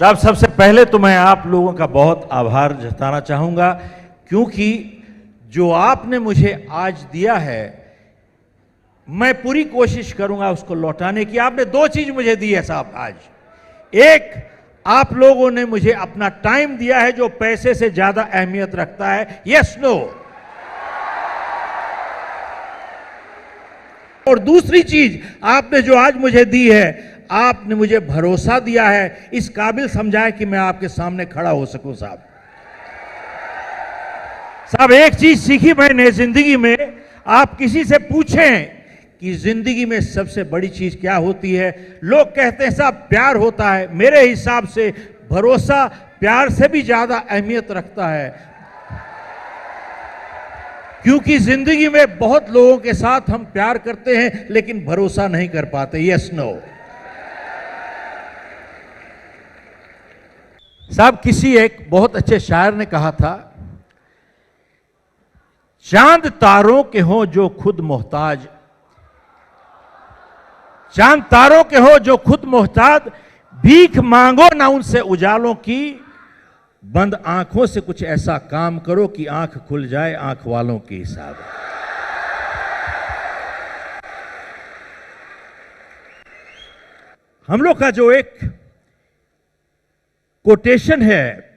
साहब, सबसे पहले तो मैं आप लोगों का बहुत आभार जताना चाहूँगा, क्योंकि जो आपने मुझे आज दिया है मैं पूरी कोशिश करूंगा उसको लौटाने की। आपने दो चीज मुझे दी है साहब आज। एक, आप लोगों ने मुझे अपना टाइम दिया है जो पैसे से ज्यादा अहमियत रखता है। Yes no. और दूसरी चीज आपने जो आज मुझे दी है, आपने मुझे भरोसा दिया है, इस काबिल समझा है कि मैं आपके सामने खड़ा हो सकूं। साहब एक चीज सीखी मैंने जिंदगी में, आप किसी से पूछें कि जिंदगी में सबसे बड़ी चीज क्या होती है, लोग कहते हैं साहब प्यार होता है। मेरे हिसाब से भरोसा प्यार से भी ज्यादा अहमियत रखता है, क्योंकि जिंदगी में बहुत लोगों के साथ हम प्यार करते हैं लेकिन भरोसा नहीं कर पाते। Yes no. साहब किसी एक बहुत अच्छे शायर ने कहा था, चांद तारों के हो जो खुद मोहताज, चांद तारों के हो जो खुद मोहताज, भीख मांगो ना उनसे उजालों की, बंद आंखों से कुछ ऐसा काम करो कि आंख खुल जाए आंख वालों की। हिसाब हम लोग का जो एक कोटेशन है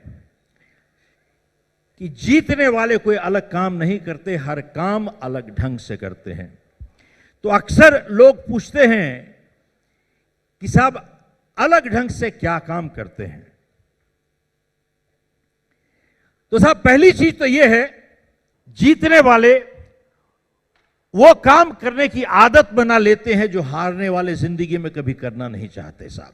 कि जीतने वाले कोई अलग काम नहीं करते, हर काम अलग ढंग से करते हैं। तो अक्सर लोग पूछते हैं कि साहब अलग ढंग से क्या काम करते हैं। तो साहब पहली चीज तो यह है, जीतने वाले वो काम करने की आदत बना लेते हैं जो हारने वाले जिंदगी में कभी करना नहीं चाहते। साहब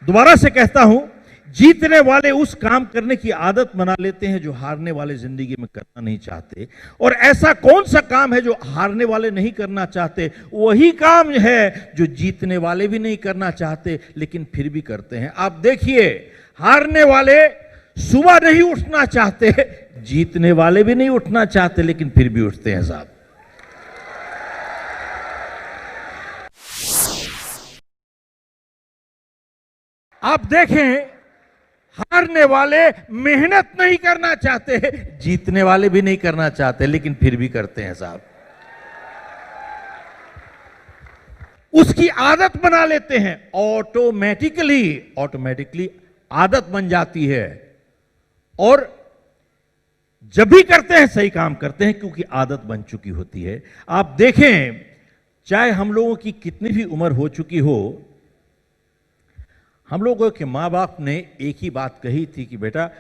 दोबारा से कहता हूं, जीतने वाले उस काम करने की आदत बना लेते हैं जो हारने वाले जिंदगी में करना नहीं चाहते। और ऐसा कौन सा काम है जो हारने वाले नहीं करना चाहते? वही काम है जो जीतने वाले भी नहीं करना चाहते लेकिन फिर भी करते हैं। आप देखिए, हारने वाले सुबह नहीं उठना चाहते, जीतने वाले भी नहीं उठना चाहते लेकिन फिर भी उठते हैं। साहब आप देखें, हारने वाले मेहनत नहीं करना चाहते, जीतने वाले भी नहीं करना चाहते लेकिन फिर भी करते हैं। साहब उसकी आदत बना लेते हैं, ऑटोमेटिकली आदत बन जाती है, और जब भी करते हैं सही काम करते हैं क्योंकि आदत बन चुकी होती है। आप देखें, चाहे हम लोगों की कितनी भी उम्र हो चुकी हो, हम लोगों के माँ बाप ने एक ही बात कही थी कि बेटा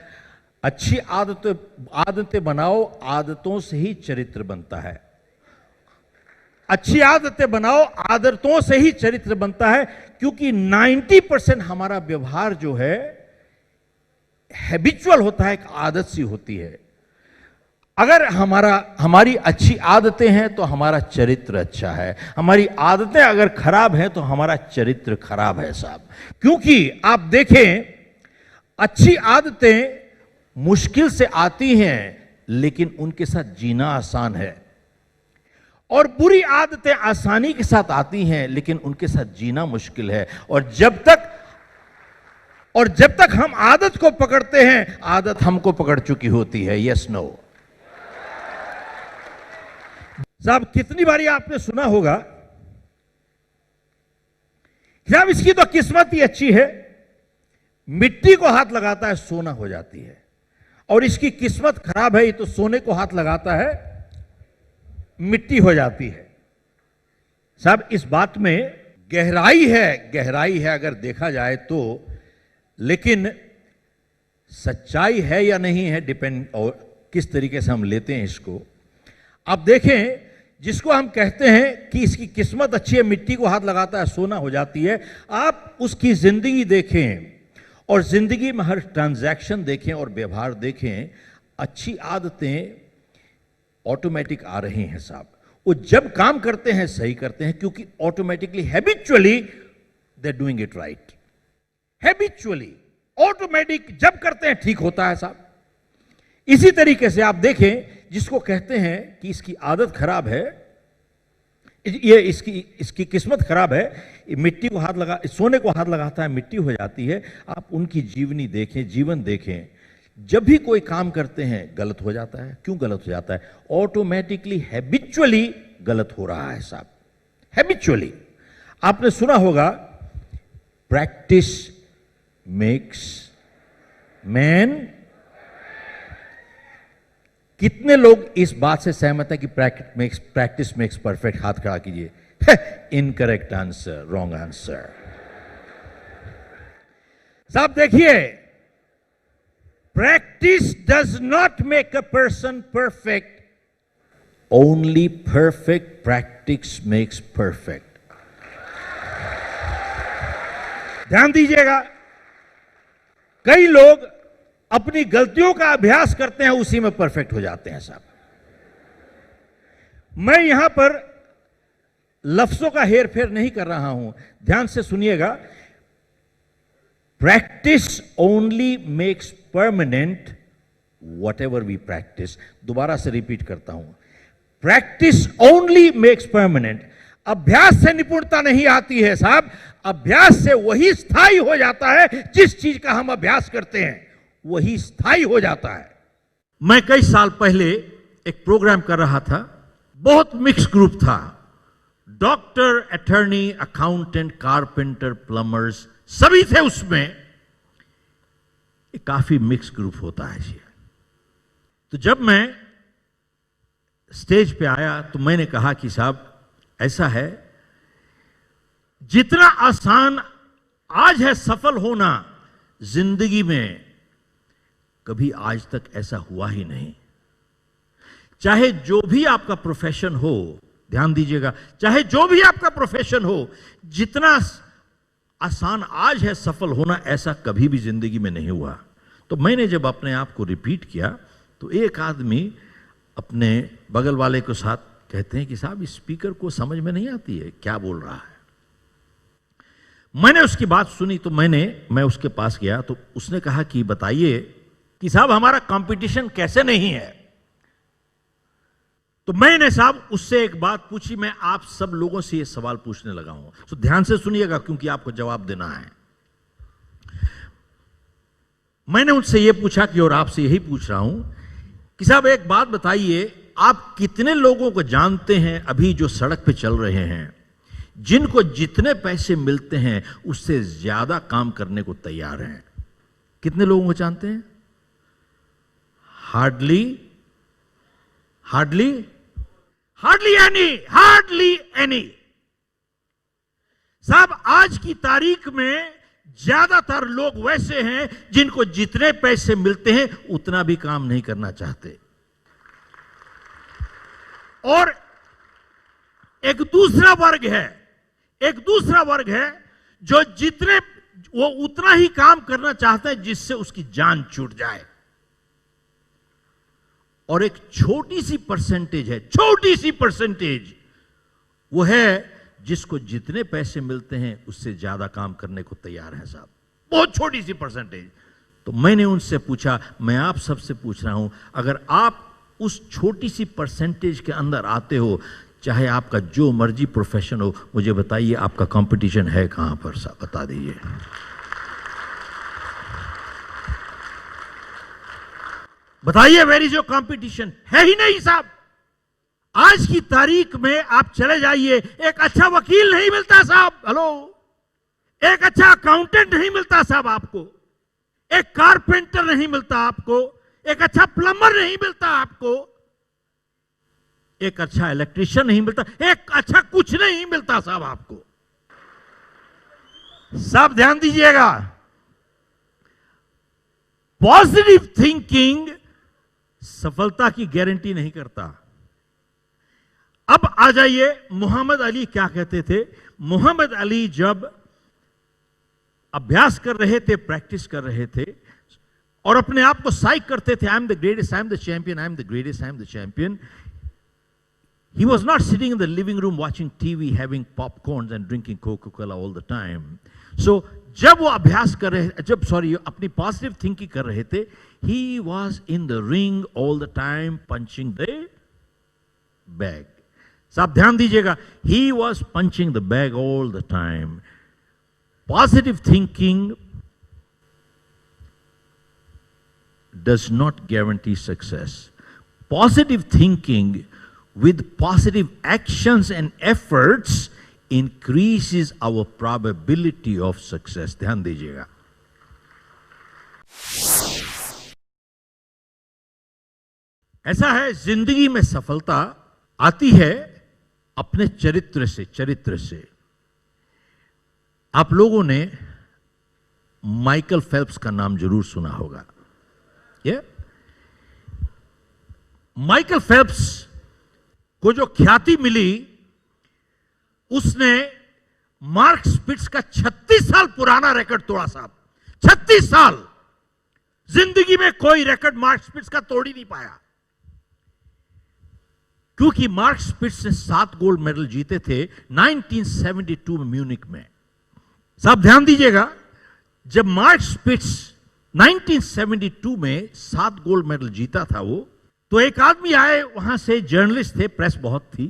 अच्छी आदतें बनाओ, आदतों से ही चरित्र बनता है। अच्छी आदतें बनाओ, आदतों से ही चरित्र बनता है, क्योंकि 90% हमारा व्यवहार जो है हैबिचुअल होता है, एक आदत सी होती है। अगर हमारी अच्छी आदतें हैं तो हमारा चरित्र अच्छा है, हमारी आदतें अगर खराब हैं तो हमारा चरित्र खराब है। साहब क्योंकि आप देखें, अच्छी आदतें मुश्किल से आती हैं लेकिन उनके साथ जीना आसान है, और बुरी आदतें आसानी के साथ आती हैं लेकिन उनके साथ जीना मुश्किल है। और जब तक हम आदत को पकड़ते हैं, आदत हमको पकड़ चुकी होती है। Yes no. साहब कितनी बारी आपने सुना होगा, साहब इसकी तो किस्मत ही अच्छी है, मिट्टी को हाथ लगाता है सोना हो जाती है, और इसकी किस्मत खराब है, ये तो सोने को हाथ लगाता है मिट्टी हो जाती है। साहब इस बात में गहराई है अगर देखा जाए तो, लेकिन सच्चाई है या नहीं है डिपेंड, और किस तरीके से हम लेते हैं इसको। आप देखें, जिसको हम कहते हैं कि इसकी किस्मत अच्छी है, मिट्टी को हाथ लगाता है सोना हो जाती है, आप उसकी जिंदगी देखें और जिंदगी में हर ट्रांजैक्शन देखें और व्यवहार देखें, अच्छी आदतें ऑटोमेटिक आ रही हैं। साहब वो जब काम करते हैं सही करते हैं, क्योंकि automatically habitually they doing it right. Habitually automatic जब करते हैं ठीक होता है। साहब इसी तरीके से आप देखें, जिसको कहते हैं कि इसकी आदत खराब है, ये इसकी किस्मत खराब है। मिट्टी को हाथ लगा, सोने को हाथ लगाता है, मिट्टी हो जाती है। आप उनकी जीवनी देखें, जीवन देखें, जब भी कोई काम करते हैं गलत हो जाता है। क्यों गलत हो जाता है? ऑटोमेटिकली, हैबिचुअली गलत हो रहा है साहब, हैबिचुअली। आपने सुना होगा, प्रैक्टिस मेक्स मैन। कितने लोग इस बात से सहमत है कि प्रैक्टिस मेक्स परफेक्ट? हाथ खड़ा कीजिए। Incorrect answer, wrong answer. साहब देखिए, practice does not make a person perfect, only perfect practice makes perfect. ध्यान दीजिएगा, कई लोग अपनी गलतियों का अभ्यास करते हैं, उसी में परफेक्ट हो जाते हैं साहब। मैं यहां पर लफ्जों का हेर फेर नहीं कर रहा हूं, ध्यान से सुनिएगा। Practice only makes permanent whatever we practice. दोबारा से रिपीट करता हूं, प्रैक्टिस ओनली मेक्स परमानेंट। अभ्यास से निपुणता नहीं आती है साहब, अभ्यास से वही स्थायी हो जाता है। जिस चीज का हम अभ्यास करते हैं वही स्थायी हो जाता है। मैं कई साल पहले एक प्रोग्राम कर रहा था, बहुत मिक्स ग्रुप था। Doctor, attorney, accountant, carpenter, plumbers सभी थे उसमें। काफी मिक्स ग्रुप होता है जी। तो जब मैं स्टेज पे आया तो मैंने कहा कि साहब ऐसा है, जितना आसान आज है सफल होना, जिंदगी में कभी आज तक ऐसा हुआ ही नहीं। चाहे जो भी आपका प्रोफेशन हो, ध्यान दीजिएगा, चाहे जो भी आपका प्रोफेशन हो, जितना आसान आज है सफल होना, ऐसा कभी भी जिंदगी में नहीं हुआ। तो मैंने जब अपने आप को रिपीट किया तो एक आदमी अपने बगल वाले के साथ कहते हैं कि साहब इस स्पीकर को समझ में नहीं आती है, क्या बोल रहा है। मैंने उसकी बात सुनी तो मैं उसके पास गया तो उसने कहा कि बताइए कि साहब हमारा कंपटीशन कैसे नहीं है। तो मैंने साहब उससे एक बात पूछी, मैं आप सब लोगों से ये सवाल पूछने लगा हूं, तो ध्यान से सुनिएगा क्योंकि आपको जवाब देना है। मैंने उनसे ये पूछा कि, और आपसे यही पूछ रहा हूं कि साहब एक बात बताइए, आप कितने लोगों को जानते हैं अभी जो सड़क पे चल रहे हैं, जिनको जितने पैसे मिलते हैं उससे ज्यादा काम करने को तैयार हैं? कितने लोगों को जानते हैं? Hardly any. साहब आज की तारीख में ज्यादातर लोग वैसे हैं जिनको जितने पैसे मिलते हैं उतना भी काम नहीं करना चाहते। और एक दूसरा वर्ग है जो वो उतना ही काम करना चाहता है जिससे उसकी जान छूट जाए। और एक छोटी सी परसेंटेज वो है जिसको जितने पैसे मिलते हैं उससे ज्यादा काम करने को तैयार है साहब, बहुत छोटी सी परसेंटेज। तो मैंने उनसे पूछा, मैं आप सबसे पूछ रहा हूं, अगर आप उस छोटी सी परसेंटेज के अंदर आते हो, चाहे आपका जो मर्जी प्रोफेशन हो, मुझे बताइए आपका कंपटीशन है कहां पर साहब, बता दीजिए। बताइए वेयर इज योर कंपटीशन? है ही नहीं साहब। आज की तारीख में आप चले जाइए, एक अच्छा वकील नहीं मिलता साहब, हेलो, एक अच्छा अकाउंटेंट नहीं मिलता साहब आपको, एक कारपेंटर नहीं मिलता आपको, एक अच्छा प्लम्बर नहीं मिलता आपको, एक अच्छा इलेक्ट्रीशियन नहीं मिलता, एक अच्छा कुछ नहीं मिलता साहब आपको। सब ध्यान दीजिएगा, पॉजिटिव थिंकिंग सफलता की गारंटी नहीं करता। अब आ जाइए, मोहम्मद अली क्या कहते थे? मोहम्मद अली जब अभ्यास कर रहे थे, प्रैक्टिस कर रहे थे और अपने आप को साइक करते थे, I am the greatest, I am the champion, I am the greatest, I am the champion. He was not sitting in the living room watching TV, having popcorns and drinking Coca-Cola all the time. So, जब वो अभ्यास कर रहे, अपनी positive thinking कर रहे थे, he was in the ring all the time punching the bag. साहब ध्यान दीजिएगा, he was punching the bag all the time. Positive thinking does not guarantee success. Positive thinking with positive actions and efforts increases our probability of success. ध्यान दीजिएगा. ऐसा है, जिंदगी में सफलता आती है अपने चरित्र से. आप लोगों ने माइकल फेल्प्स का नाम जरूर सुना होगा. माइकल फेल्प्स को जो ख्याति मिली, उसने मार्क स्पिट्स का 36 साल पुराना रिकॉर्ड तोड़ा. साहब 36 साल, जिंदगी में कोई रिकॉर्ड मार्क स्पिट्स का तोड़ ही नहीं पाया. क्योंकि मार्क स्पिट्स ने 7 गोल्ड मेडल जीते थे 1972 में म्यूनिक में. साहब ध्यान दीजिएगा, जब मार्क स्पिट्स 1972 में 7 गोल्ड मेडल जीता था वो, तो एक आदमी आए, वहां से जर्नलिस्ट थे, प्रेस बहुत थी,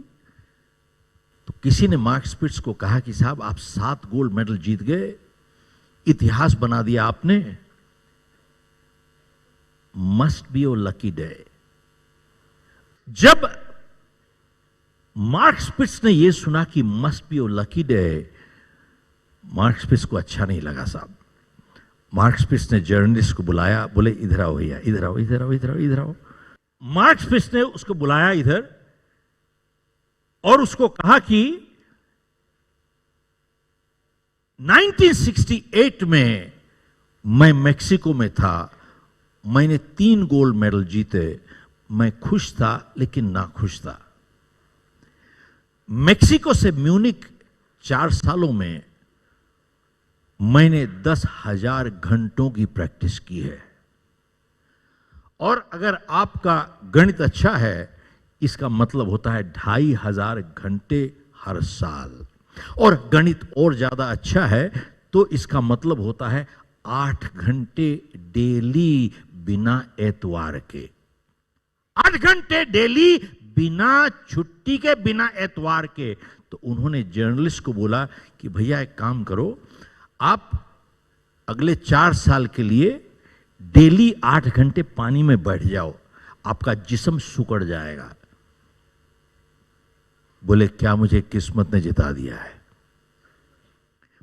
तो किसी ने मार्क स्पिट्स को कहा कि साहब आप 7 गोल्ड मेडल जीत गए, इतिहास बना दिया आपने, must be your lucky day. जब मार्क स्पिट्स ने यह सुना कि must be your lucky day, Mark Spitz को अच्छा नहीं लगा. साहब मार्क स्पिट्स ने जर्नलिस्ट को बुलाया, बोले इधर आओ भैया, इधर आओ, इधर आओ, इधर आओ, इधर आओ. मार्क स्पिट्स ने उसको बुलाया इधर और उसको कहा कि 1968 में मैं मेक्सिको में था, मैंने 3 गोल्ड मेडल जीते, मैं खुश था लेकिन नाखुश था. मेक्सिको से म्यूनिक 4 सालों में मैंने 10,000 घंटों की प्रैक्टिस की है. और अगर आपका गणित अच्छा है, इसका मतलब होता है 2,500 घंटे हर साल. और गणित और ज्यादा अच्छा है तो इसका मतलब होता है 8 घंटे डेली बिना एतवार के. 8 घंटे डेली बिना छुट्टी के, बिना एतवार के. तो उन्होंने जर्नलिस्ट को बोला कि भैया एक काम करो, आप अगले 4 साल के लिए डेली 8 घंटे पानी में बैठ जाओ, आपका जिस्म सुकड़ जाएगा. बोले क्या मुझे किस्मत ने जिता दिया है?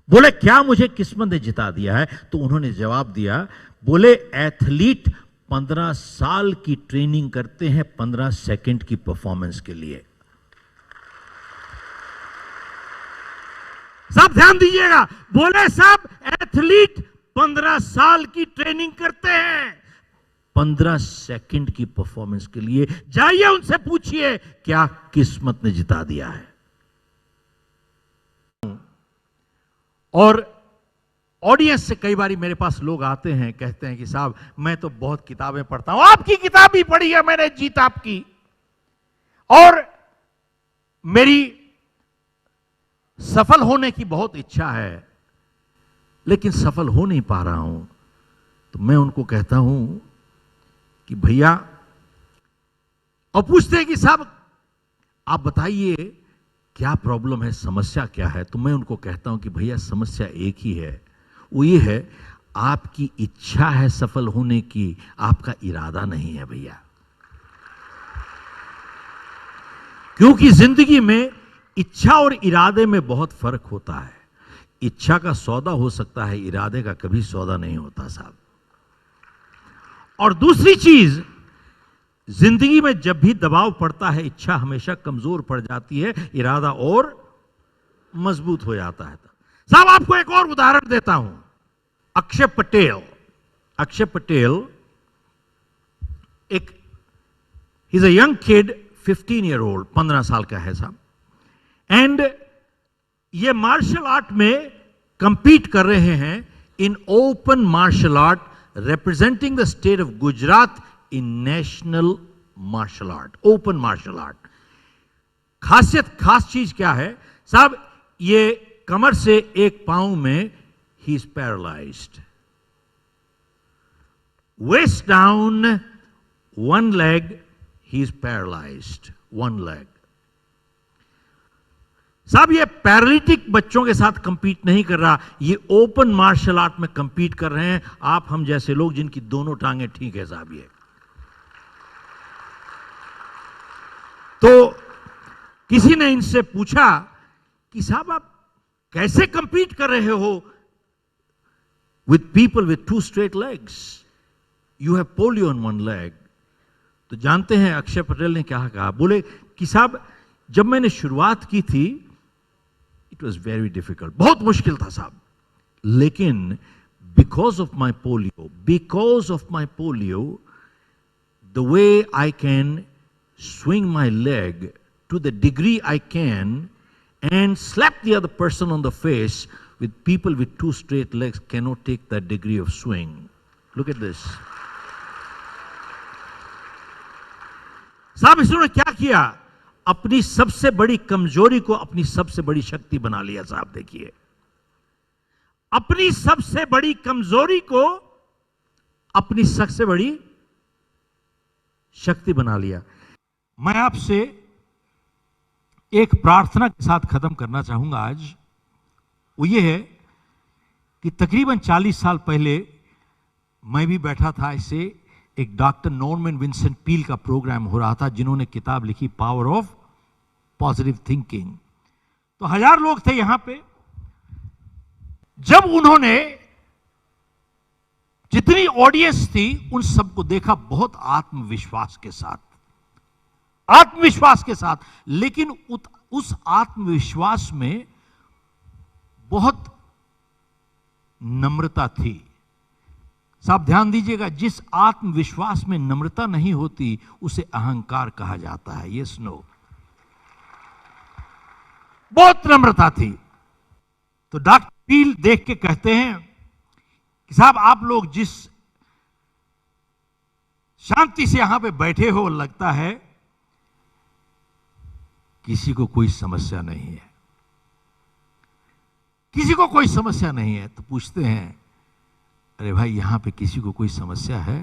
बोले क्या मुझे किस्मत ने जिता दिया है? तो उन्होंने जवाब दिया, बोले एथलीट 15 साल की ट्रेनिंग करते हैं 15 सेकंड की परफॉर्मेंस के लिए. सब ध्यान दीजिएगा, बोले साहब एथलीट 15 साल की ट्रेनिंग करते हैं 15 सेकंड की परफॉर्मेंस के लिए. जाइए उनसे पूछिए क्या किस्मत ने जिता दिया है. और ऑडियंस से कई बार मेरे पास लोग आते हैं, कहते हैं कि साहब मैं तो बहुत किताबें पढ़ता हूं, आपकी किताब भी पढ़ी है मैंने, जीत आपकी, और मेरी सफल होने की बहुत इच्छा है लेकिन सफल हो नहीं पा रहा हूं. तो मैं उनको कहता हूं कि भैया, और पूछते हैं कि साहब आप बताइए क्या प्रॉब्लम है, समस्या क्या है. तो मैं उनको कहता हूं कि भैया समस्या एक ही है, वो ये है आपकी इच्छा है सफल होने की, आपका इरादा नहीं है भैया. क्योंकि जिंदगी में इच्छा और इरादे में बहुत फर्क होता है. इच्छा का सौदा हो सकता है, इरादे का कभी सौदा नहीं होता साहब. और दूसरी चीज, जिंदगी में जब भी दबाव पड़ता है, इच्छा हमेशा कमजोर पड़ जाती है, इरादा और मजबूत हो जाता है. साहब आपको एक और उदाहरण देता हूं. अक्षय पटेल एक he is a young kid, 15 year old, 15 साल का है साहब. एंड ये मार्शल आर्ट में कंपीट कर रहे हैं in open martial art, representing the state of Gujarat in national martial art, open martial art. खास चीज क्या है साहब, ये कमर से एक पांव में he is paralysed, waist down one leg he is paralysed, one leg. साहब ये पैरालिटिक बच्चों के साथ कंपीट नहीं कर रहा, ये ओपन मार्शल आर्ट में कंपीट कर रहे हैं आप हम जैसे लोग जिनकी दोनों टांगें ठीक है साहब। ये तो किसी ने इनसे पूछा कि साहब आप कैसे कंपीट कर रहे हो with people with 2 straight legs, you have polio on 1 leg. तो जानते हैं अक्षय पटेल ने क्या कहा, बोले कि साहब जब मैंने शुरुआत की थी इट वॉज वेरी डिफिकल्ट, बहुत मुश्किल था साहब, लेकिन because of my polio the way I can swing my leg to the degree I can and slap the other person on the face, with people with 2 straight legs cannot take that degree of swing. Look at this. साहब इसने क्या किया, अपनी सबसे बड़ी कमजोरी को अपनी सबसे बड़ी शक्ति बना लिया साहब। देखिए अपनी सबसे बड़ी कमजोरी को अपनी सबसे बड़ी शक्ति बना लिया। मैं आपसे एक प्रार्थना के साथ खत्म करना चाहूंगा आज। वो ये है कि तकरीबन 40 साल पहले मैं भी बैठा था ऐसे, एक डॉक्टर नॉर्मन विंसेंट पील का प्रोग्राम हो रहा था जिन्होंने किताब लिखी पावर ऑफ पॉजिटिव थिंकिंग। तो 1000 लोग थे यहां पे। जब उन्होंने जितनी ऑडियंस थी उन सबको देखा बहुत आत्मविश्वास के साथ, लेकिन उस आत्मविश्वास में बहुत नम्रता थी। साहब ध्यान दीजिएगा, जिस आत्मविश्वास में नम्रता नहीं होती उसे अहंकार कहा जाता है। यस नो, बहुत नम्रता थी। तो डॉक्टर पील देख के कहते हैं कि साहब आप लोग जिस शांति से यहां पे बैठे हो, लगता है किसी को कोई समस्या नहीं है, किसी को कोई समस्या नहीं है। तो पूछते हैं अरे भाई यहां पे किसी को कोई समस्या है?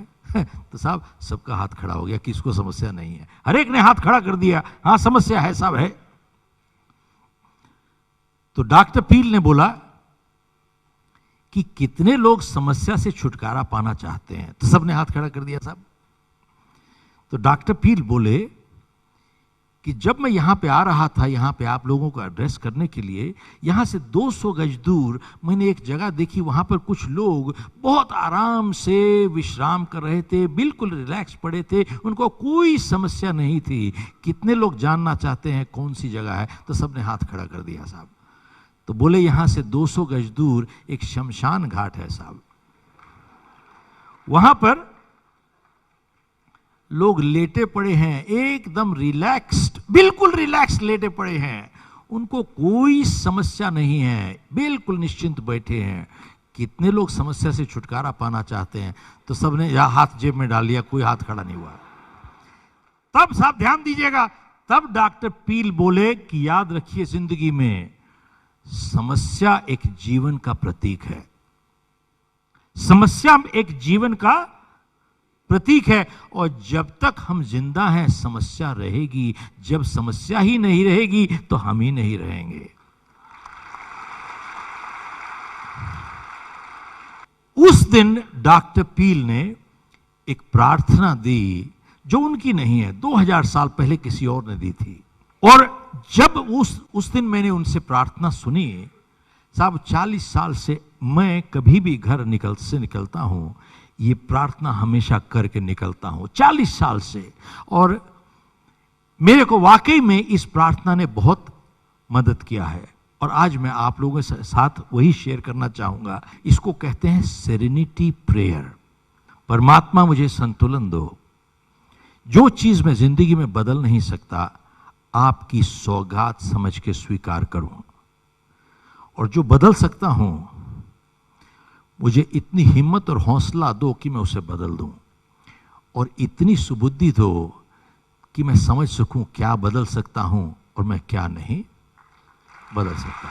तो साहब सबका हाथ खड़ा हो गया, किसको समस्या नहीं है? हर एक ने हाथ खड़ा कर दिया, हाँ समस्या है साहब है। तो डॉक्टर पील ने बोला कि कितने लोग समस्या से छुटकारा पाना चाहते हैं? तो सबने हाथ खड़ा कर दिया साहब। तो डॉक्टर पील बोले कि जब मैं यहां पे आ रहा था, यहां पे आप लोगों को एड्रेस करने के लिए, यहां से 200 गज दूर मैंने एक जगह देखी, वहां पर कुछ लोग बहुत आराम से विश्राम कर रहे थे, बिल्कुल रिलैक्स पड़े थे, उनको कोई समस्या नहीं थी। कितने लोग जानना चाहते हैं कौन सी जगह है? तो सबने हाथ खड़ा कर दिया साहब। तो बोले यहां से 200 गज दूर एक शमशान घाट है साहब, वहां पर लोग लेटे पड़े हैं, एकदम रिलैक्स्ड, बिल्कुल रिलैक्स लेटे पड़े हैं, उनको कोई समस्या नहीं है, बिल्कुल निश्चिंत बैठे हैं। कितने लोग समस्या से छुटकारा पाना चाहते हैं? तो सबने या हाथ जेब में डाल लिया, कोई हाथ खड़ा नहीं हुआ। तब साहब ध्यान दीजिएगा, तब डॉक्टर पील बोले कि याद रखिए जिंदगी में समस्या एक जीवन का प्रतीक है, समस्या एक जीवन का प्रतीक है, और जब तक हम जिंदा हैं समस्या रहेगी, जब समस्या ही नहीं रहेगी तो हम ही नहीं रहेंगे। उस दिन डॉक्टर पील ने एक प्रार्थना दी जो उनकी नहीं है, 2000 साल पहले किसी और ने दी थी। और जब उस दिन मैंने उनसे प्रार्थना सुनी, साहब 40 साल से मैं कभी भी घर निकलता हूं, ये प्रार्थना हमेशा करके निकलता हूं 40 साल से, और मेरे को वाकई में इस प्रार्थना ने बहुत मदद किया है। और आज मैं आप लोगों के साथ वही शेयर करना चाहूंगा। इसको कहते हैं सेरेनिटी प्रेयर। परमात्मा मुझे संतुलन दो, जो चीज मैं जिंदगी में बदल नहीं सकता आपकी सौगात समझ के स्वीकार करूं, और जो बदल सकता हूं मुझे इतनी हिम्मत और हौसला दो कि मैं उसे बदल दूं, और इतनी सुबुद्धि दो कि मैं समझ सकूं क्या बदल सकता हूं और मैं क्या नहीं बदल सकता।